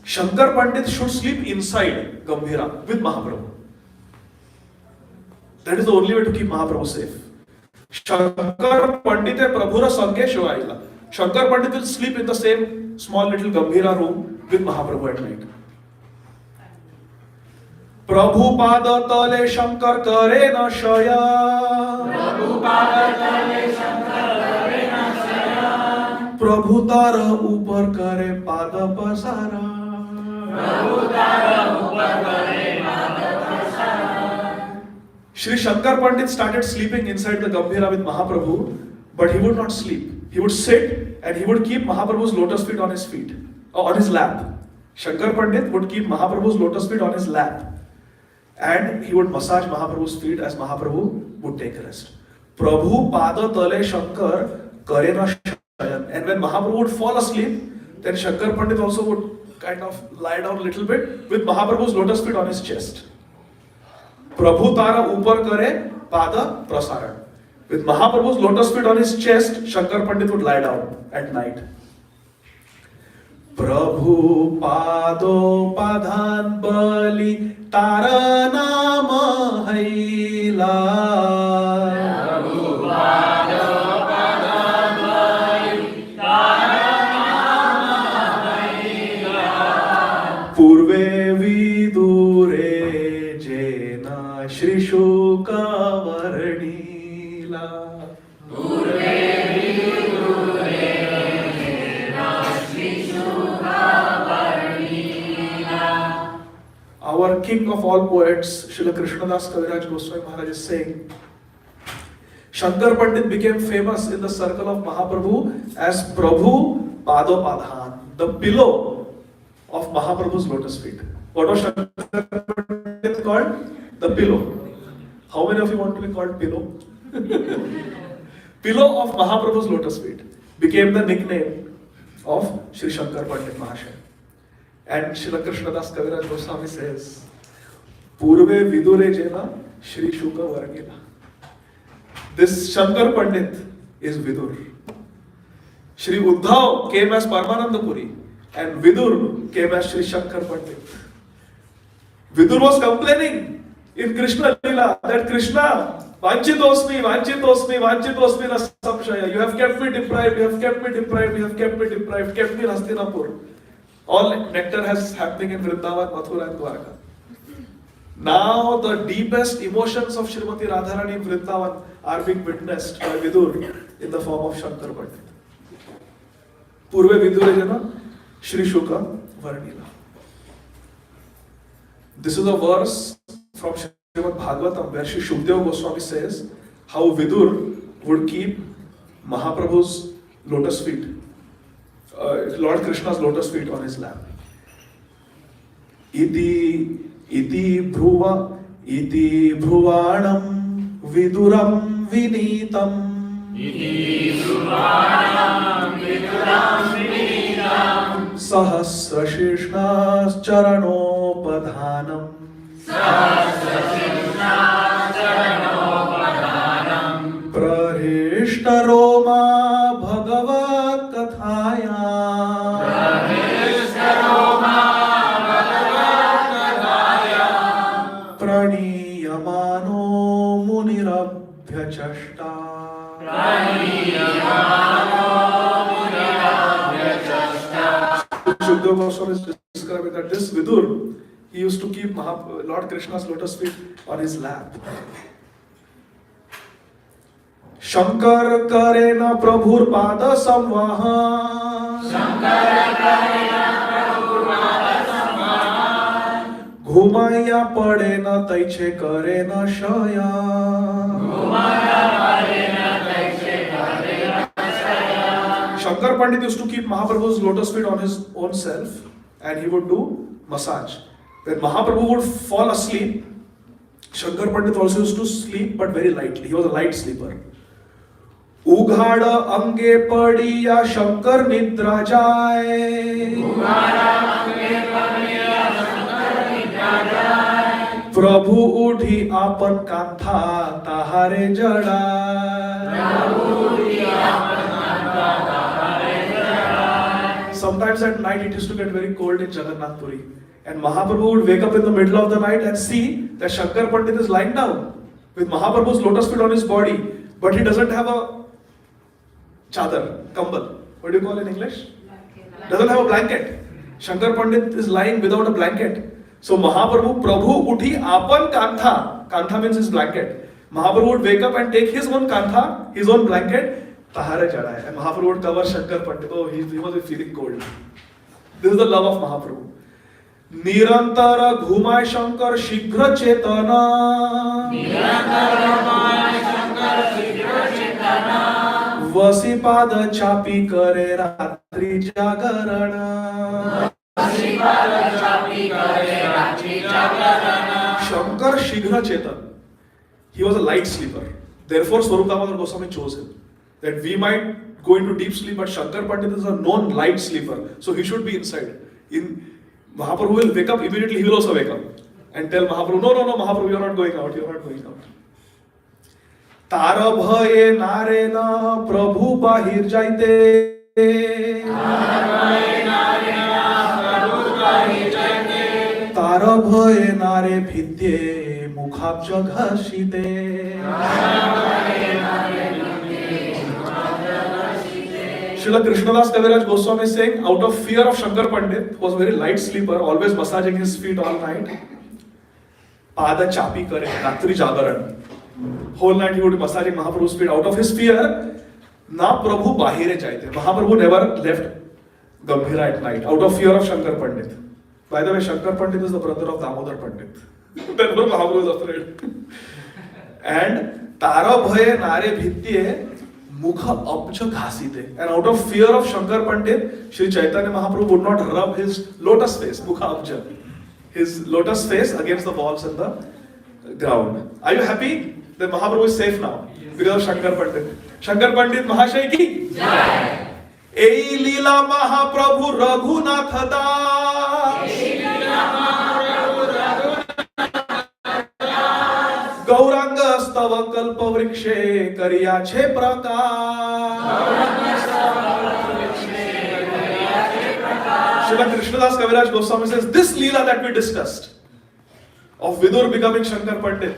Shankar Pandit should sleep inside Gambhira with Mahaprabhu. That is the only way to keep Mahaprabhu safe. Shankar Pandit Prabhura Sange Shoaila. Shankar Pandit will sleep in the same small little Gambhira room with Mahaprabhu at night. Prabhu Pada Tale Shankar Kare Na Shaya. Prabhu Pada Tale Shankar Kare Na Shaya. Prabhu Tara Upar Kare Pada Pasara. Prabhu Tara Upar Kare Pada Pasara. Shri Shankar Pandit started sleeping inside the Gambhira with Mahaprabhu, but he would not sleep. He would sit and he would keep Mahaprabhu's lotus feet on his feet, or on his lap. Shankar Pandit would keep Mahaprabhu's lotus feet on his lap. And he would massage Mahaprabhu's feet as Mahaprabhu would take rest. Prabhu Pada Tale Shankar Karena Shayan. And when Mahaprabhu would fall asleep, then Shankar Pandit also would kind of lie down a little bit with Mahaprabhu's lotus feet on his chest. Prabhu Tara Upar Kare Pada Prasaran. With Mahaprabhu's lotus feet on his chest, Shankar Pandit would lie down at night. Prabhu Pado Padhan Bali Tara Nama Haila. Prabhu Pado Padhan Bali Tara Nama Haila. Purve Vidure Jena Shri Shuka Varnila. Purve our king of all poets, Srila Krishnadas Kaviraj Goswami Maharaj is saying, Shankar Pandit became famous in the circle of Mahaprabhu as Prabhu Padopadhan, the pillow of Mahaprabhu's lotus feet. What was Shankar Pandit called? The pillow. How many of you want to be called pillow? Pillow of Mahaprabhu's lotus feet became the nickname of Sri Shankar Pandit Mahasaya. And Srila Krishnadas Kaviraj Goswami says, Purve Vidure Jena Shri Shuka Vargila. This Shankar Pandit is Vidur. Shri Uddhav came as Paramananda Puri and Vidur came as Shri Shankar Pandit. Vidur was complaining in Krishna Lila that Krishna, Vanchitosmi, Vanchitosmi, Vanchitosmi na samshaya. You have kept me deprived, you have kept me deprived, you have kept me deprived, kept me in Hastinapur. All nectar has happening in Vrindavan, Mathura and Dwarka. Now the deepest emotions of Srimati Radharani in Vrindavan are being witnessed by Vidur in the form of Shankar Pandit. Purve Vidure Jana, Shri Shuka Varnila. This is a verse from Srimad Bhagavatam where Shri Shukdeva Goswami says how Vidur would keep Mahaprabhu's lotus feet, Lord Krishna's lotus feet on his lap. Iti bhruvanam viduram vinitam. Iti bhruvanam viduram vinitam. Sahasra shishnas charanopadhanam. Sahasra shishnas charanopadhanam. Prahishta Roma bhagavat kathayam. Prahishta Roma bhagavat kathayam. Praniyamano munirabhyachashta. Praniyamano munirabhyachashta. Shukdeva Goswami is describing that this Vidur, he used to keep Lord Krishna's lotus feet on his lap. Shankar karena Prabhur pada samvahan. Shankar karena Prabhur pada samvahan. Ghumaya padena taiche karena shaya. Ghumaya padena taiche karena shaya. Shankar Pandit used to keep Mahaprabhu's lotus feet on his own self and he would do massage. When Mahaprabhu would fall asleep, Shankar Pandit also used to sleep but very lightly. He was a light sleeper. उघाड़ अंगे पड़ी या शंकर निद्रा जाए. प्रभु उठी आपन कांथा ताहारे जड़ा. Sometimes at night it used to get very cold in Jagannath Puri. And Mahaprabhu would wake up in the middle of the night and see that Shankar Pandit is lying down with Mahaprabhu's lotus feet on his body, but he doesn't have a chadar, kambal. What do you call in English? Doesn't have a blanket. Shankar Pandit is lying without a blanket. So Mahaprabhu, Prabhu uthi apan kantha. Kantha means his blanket. Mahaprabhu would wake up and take his own kantha, his own blanket, tahare chada hai. And Mahaprabhu would cover Shankar Pandit. Oh, he was feeling cold. This is the love of Mahaprabhu. Nirantara ghumay Shankar shighra chetana. Nirantara ghumay Shankar shighra chetana. वसीपाद चापी करे रात्रि जागरण. Shankar Shighra Chetan. He was a light sleeper. Therefore, Swarup Goswami chose him. That we might go into deep sleep, but Shankar Pandit is a known light sleeper. So he should be inside. Mahaprabhu will wake up, immediately he will also wake up. And tell Mahaprabhu, no, Mahaprabhu, you are not going out, you are not going out. तारा भये नारे न प्रभु बाहिर जाइते. तारा भये नारे भित्ते मुखाब्ज घासिते. Srila Krishnadas Kaviraj Goswami is saying, out of fear of Shankar Pandit, who was a very light sleeper, always massaging his feet all night, pada chapi kare, ratri jagaran. Whole night he would be massaging Mahaprabhu's feet. Out of his fear, na Prabhu bahire jaite. Mahaprabhu never left Gambhira at night, out of fear of Shankar Pandit. By the way, Shankar Pandit is the brother of Damodar Pandit. Then Mahaprabhu is afraid. And Tara Bhaye Nare Bhittiye Mukha Abja Ghasite. And out of fear of Shankar Pandit, Sri Chaitanya Mahaprabhu would not rub his lotus face, Mukha Abja, his lotus face against the walls and the ground. Are you happy that Mahaprabhu is safe now? Because of Shankar Pandit. Shankar Pandit Mahashay ki Jai. Ei Leela Mahaprabhu Raghunath Das. Gaurang स्तव कल्प वृक्षे करिया छे प्रकाश. Srila Krishnadas Kaviraj Goswami says this Leela that we discussed of Vidur becoming Shankar Pandit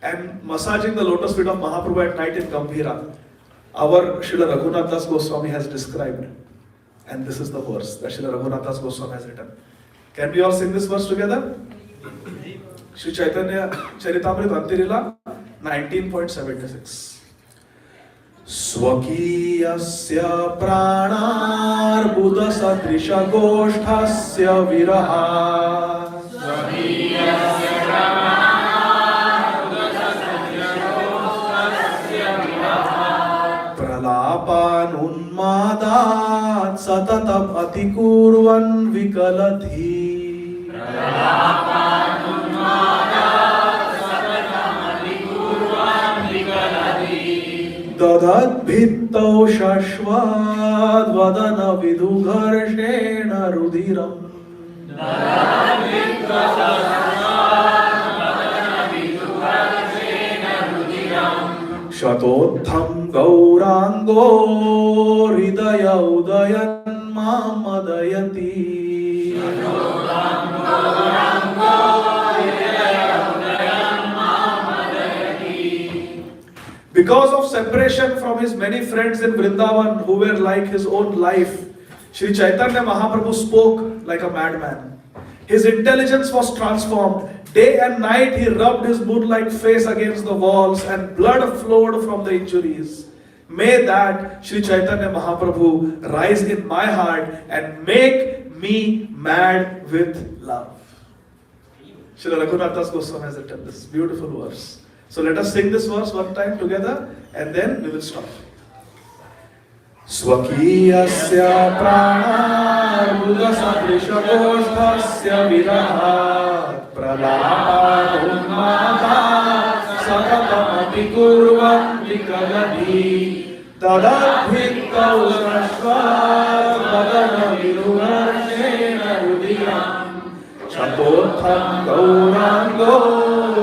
and massaging the lotus feet of Mahaprabhu at night in Gambhira, our Srila Raghunath Das Goswami has described, and this is the verse that Srila Raghunath Das Goswami has written. Can we all sing this verse together? Shri Chaitanya Charitamrita Antirila 19.76. Swakiyasya pranarbuda sadrisha goshthasya viraha. Swakiyasya pranarbuda sadrisha goshthasya viraha. Pralapanunmadat satatam atikurvan vikaladhi. Dadadbhittau shashvad vadana vidugharshena rudiram. Shatotham gaurango hridaya udayan mamadayati. Because of separation from his many friends in Vrindavan who were like his own life, Sri Chaitanya Mahaprabhu spoke like a madman. His intelligence was transformed. Day and night he rubbed his moon-like face against the walls and blood flowed from the injuries. May that Sri Chaitanya Mahaprabhu rise in my heart and make me mad with love. Srila Raghunath Das Goswami has written this beautiful verse. So let us sing this verse one time together and then we will stop. Swakiyasya pranarbuda sadrisha goshthasya virahat pralapanunmadat satatamati kurvan vikaladhi dadadbhittau shashvat vadana vidugharshena rudiram Chatotham gaurango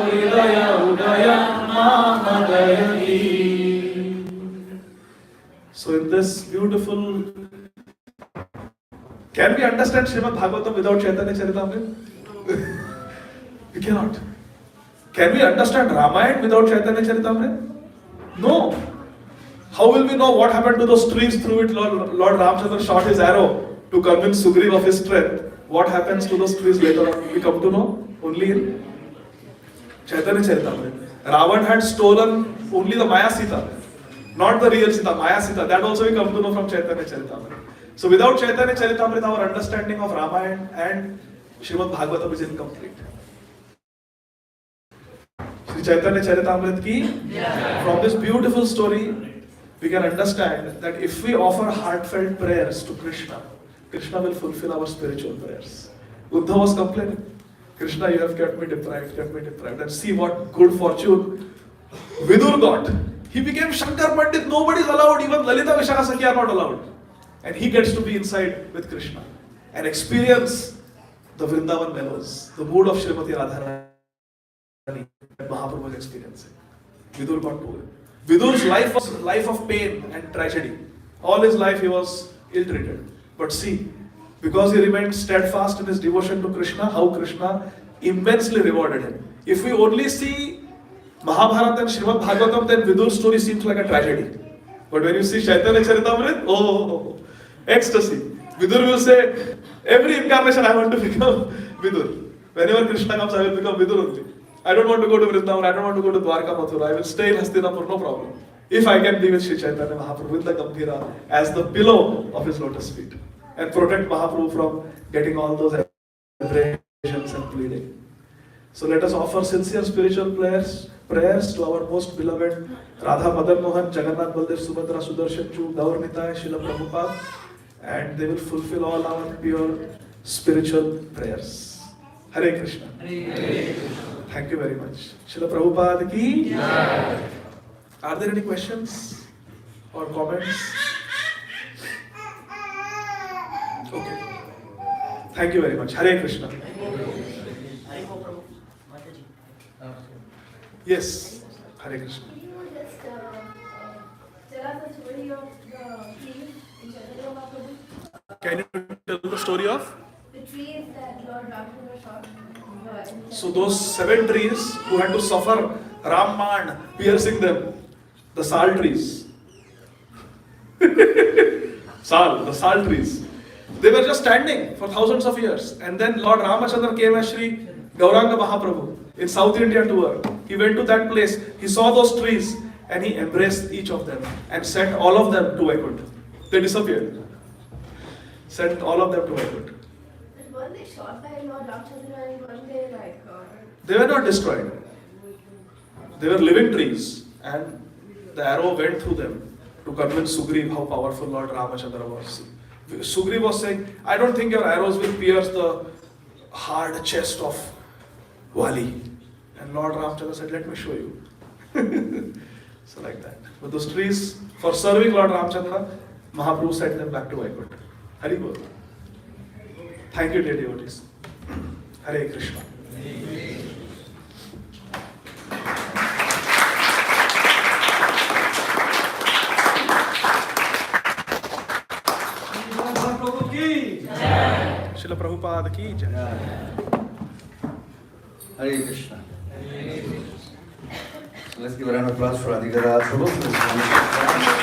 hridaya udayam mamadayati. So in this beautiful, can we understand Srimad Bhagavatam without Chaitanya Charitamrita? We cannot. Can we understand Ramayana without Chaitanya Charitamrita? No. How will we know what happened to those trees through which Lord Ramchandra shot his arrow to convince Sugriva of his strength? What happens to those trees later on? We come to know only in Chaitanya Charitamrita. Ravan had stolen only the Maya Sita, not the real Sita, Maya Sita. That also we come to know from Chaitanya Charitamrita. So without Chaitanya Charitamrita, our understanding of Ramayana and Srimad Bhagavatam is incomplete. Sri Chaitanya Charitamrita ki, from this beautiful story, we can understand that if we offer heartfelt prayers to Krishna, Krishna will fulfill our spiritual prayers. Uddhava was complaining, Krishna, you have kept me deprived. And see what good fortune Vidur got. He became Shankar Pandit, nobody is allowed, even Lalita Vishaka Sakhi are not allowed. And he gets to be inside with Krishna and experience the Vrindavan mellows, the mood of Srimati Radharani that Mahaprabhu was experiencing. Vidur got to it. Vidur's life was a life of pain and tragedy. All his life he was ill-treated. But see, because he remained steadfast in his devotion to Krishna, how Krishna immensely rewarded him. If we only see Mahabharata and Srimad Bhagavatam, then Vidur's story seems like a tragedy. But when you see Chaitanya Charitamrita, oh, ecstasy. Vidur will say, every incarnation I want to become Vidur. Whenever Krishna comes, I will become Vidur only. I don't want to go to Vrindavan, I don't want to go to Dwarka Mathura, I will stay in Hastinapur, no problem. If I can be with Sri Chaitanya Mahaprabhu with the Gambhira as the pillow of his lotus feet. and protect Mahaprabhu from getting all those abrasions and bleeding. So let us offer sincere spiritual prayers to our most beloved Radha Madan Mohan, Jagannath Baldev, Subhadra, Sudarshan Chu, Gaur Nitai, Srila Prabhupada, and they will fulfill all our pure spiritual prayers. Hare Krishna. Hare Krishna. Thank you very much. Srila Prabhupada ki jai. Are there any questions or comments? Okay. Thank you very much. Hare Krishna. Yes. Hare Krishna. Can you just tell us the story of the trees in Gadadhar, Prabhu? Can you tell the story of? The trees that Lord Ramchandra shot. So those 7 trees who had to suffer Raman piercing them, the sal trees. The sal trees. They were just standing for thousands of years. And then Lord Ramachandra came as Sri Gauranga Mahaprabhu in South India tour. He went to that place, he saw those trees and he embraced each of them and sent all of them to Vaikuntha. They disappeared. Sent all of them to Vaikuntha. But weren't they shot by Lord Ramchandra and weren't they like... They were not destroyed. They were living trees and the arrow went through them to convince Sugriv how powerful Lord Ramachandra was. Sugriv was saying, I don't think your arrows will pierce the hard chest of Wali. And Lord Ramachandra said, let me show you. So like that. But those trees, for serving Lord Ramachandra, Mahaprabhu sent them back to Vaikuntha. Hari Bol. Thank you, dear devotees. Hare Krishna. Srila Prabhupada ki jai. Hare Krishna. So let's give a round of applause for Gadadhar Prabhu.